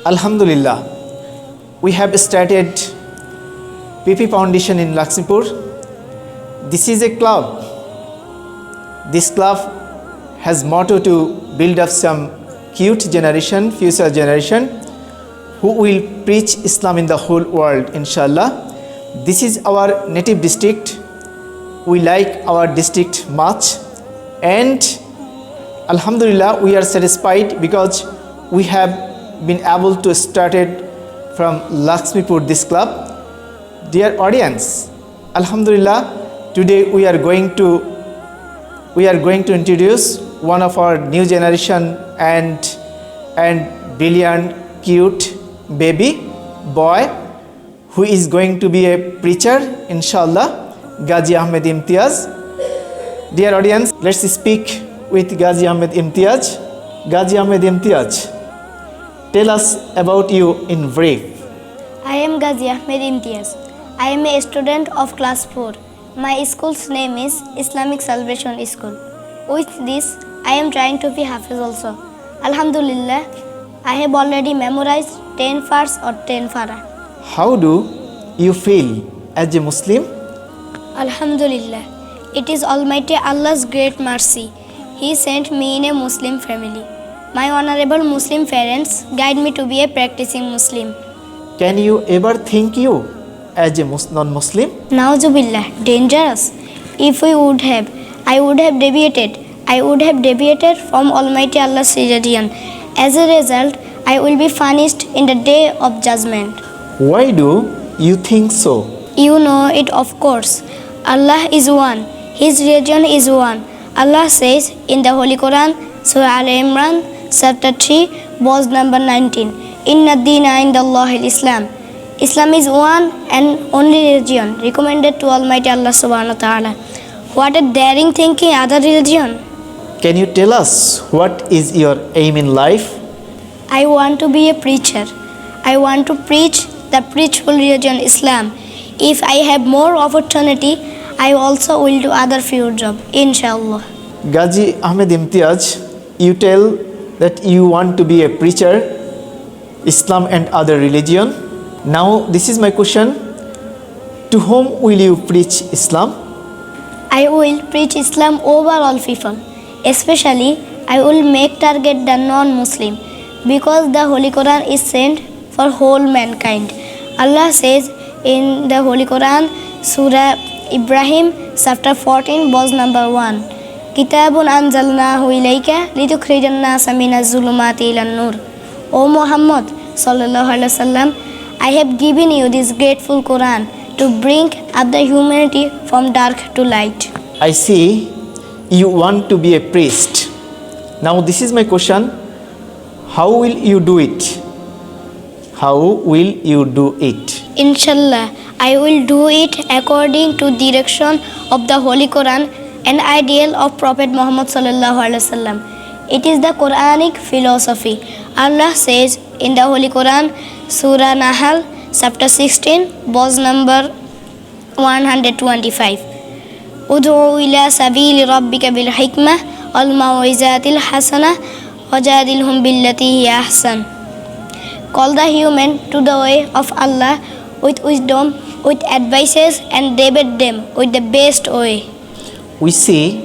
Alhamdulillah, we have started PP Foundation in Lakshmipur. This is a club. This club has motto to build up some cute generation, future generation who will preach Islam in the whole world, inshallah. This is our native district. We like our district much, and Alhamdulillah, we are satisfied because we have been able to start it from Lakshmipur, this club. Dear audience, Alhamdulillah, today we are going to introduce one of our new generation and brilliant, cute baby boy who is going to be a preacher, inshallah, Ghazi Ahmed Imtiaz. Dear audience, let's speak with Ghazi Ahmed Imtiaz. Ghazi Ahmed Imtiaz, tell us about you in brief. I am Ghazi Ahmed Imtiaz. I am a student of class 4. My school's name is Islamic Celebration School. With this, I am trying to be Hafiz also. Alhamdulillah, I have already memorized 10 Fars or 10 Farah. How do you feel as a Muslim? Alhamdulillah, it is Almighty Allah's great mercy. He sent me in a Muslim family. My honorable Muslim parents guide me to be a practicing Muslim. Can you ever think you as a non-Muslim? Nauzubillah, dangerous. If I would have deviated from Almighty Allah's religion. As a result, I will be punished in the day of judgment. Why do you think so? You know it, of course. Allah is one. His religion is one. Allah says in the Holy Quran, Surah Al-Imran, chapter 3, verse number 19, Inna Deena Indallahi Islam. Islam is one and only religion recommended to Almighty Allah subhanahu wa ta'ala. What a daring thinking other religion. Can you tell us what is your aim in life? I want to be a preacher. I want to preach the preachful religion Islam. If I have more opportunity, I also will do other few job, inshallah. Ghazi Ahmed Imtiaz, you tell that you want to be a preacher, Islam and other religion. Now this is my question. To whom will you preach Islam? I will preach Islam over all people. Especially, I will make target the non-Muslim because the Holy Quran is sent for whole mankind. Allah says in the Holy Quran, Surah Ibrahim, chapter 14, verse number 1, Kitabun anzalnahu ilayka litukhrijan nasa minaz zulumati ilan nur. O Muhammad sallallahu alaihi wasallam, I have given you this grateful Quran to bring up the humanity from dark to light. I see you want to be a priest. Now this is my question. How will you do it? How will you do it? Inshallah, I will do it according to direction of the Holy Quran and ideal of Prophet Muhammad sallallahu alaihi wasallam. It is the Quranic philosophy. Allah says in the Holy Quran, Surah Nahl, chapter 16, verse number 125. Ud'u ila sabili rabbika bil hikmah wal mau'izatil hasanah wajadilhum billati hiya ahsan. Call the human to the way of Allah with wisdom, with advices, and debate them with the best way. We see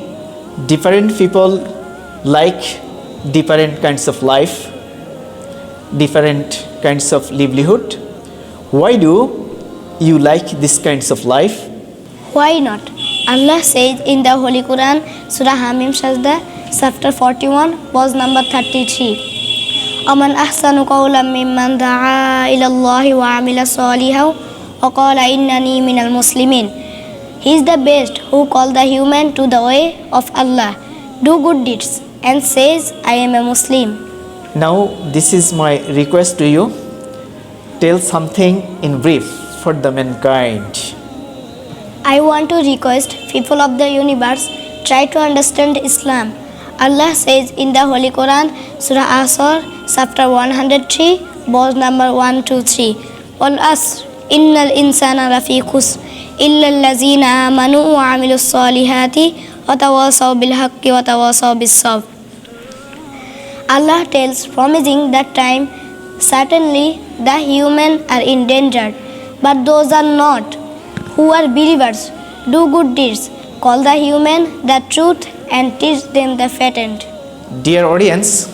different people like different kinds of life, different kinds of livelihood. Why do you like these kinds of life? Why not? Allah says in the Holy Quran, Surah Hamim Sajda, chapter 41, verse number 33. أَمَنْ أَحْسَنُ قَوْلًا مِّمَّنْ دَعَا إِلَى اللَّهِ وَعَمِلَ صَالِحًا وَقَالَ إِنَّنِي مِنَ الْمُسْلِمِينَ. He is the best who calls the human to the way of Allah, do good deeds, and says, I am a Muslim. Now this is my request to you. Tell something in brief for the mankind. I want to request people of the universe try to understand Islam. Allah says in the Holy Quran, Surah Asr, chapter 103, verse number 1 to 3. Wal asr, innal insana lafi khusr, illa allazina amanu wa amilus salihati wa tawasaw bil haqqi wa tawasaw bis sabr. Allah tells, promising that time Certainly, the human are endangered, but those are not, who are believers, do good deeds, call the human the truth, and teach them the fatent. Dear audience,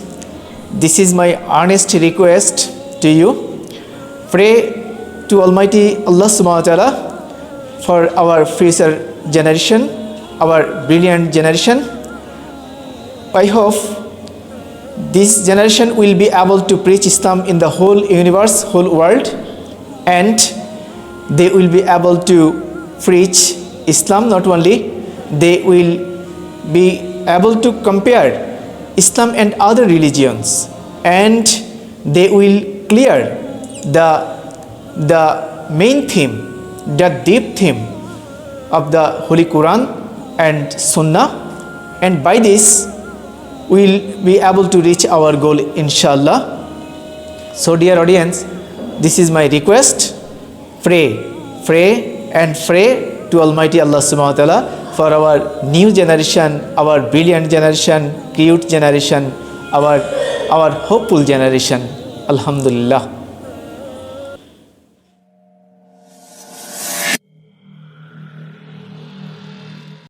this is my earnest request to you. Pray to Almighty Allah subhanahu wa ta'ala for our future generation, our brilliant generation. I hope this generation will be able to preach Islam in the whole universe, whole world, and they will be able to preach Islam. Not only, they will be able to compare Islam and other religions, and they will clear the main theme, the deep theme of the Holy Quran and Sunnah, and by this we'll be able to reach our goal, inshallah. So dear audience, this is my request. Pray and pray to Almighty Allah subhanahu wa ta'ala for our new generation, our brilliant generation, cute generation, our hopeful generation. Alhamdulillah.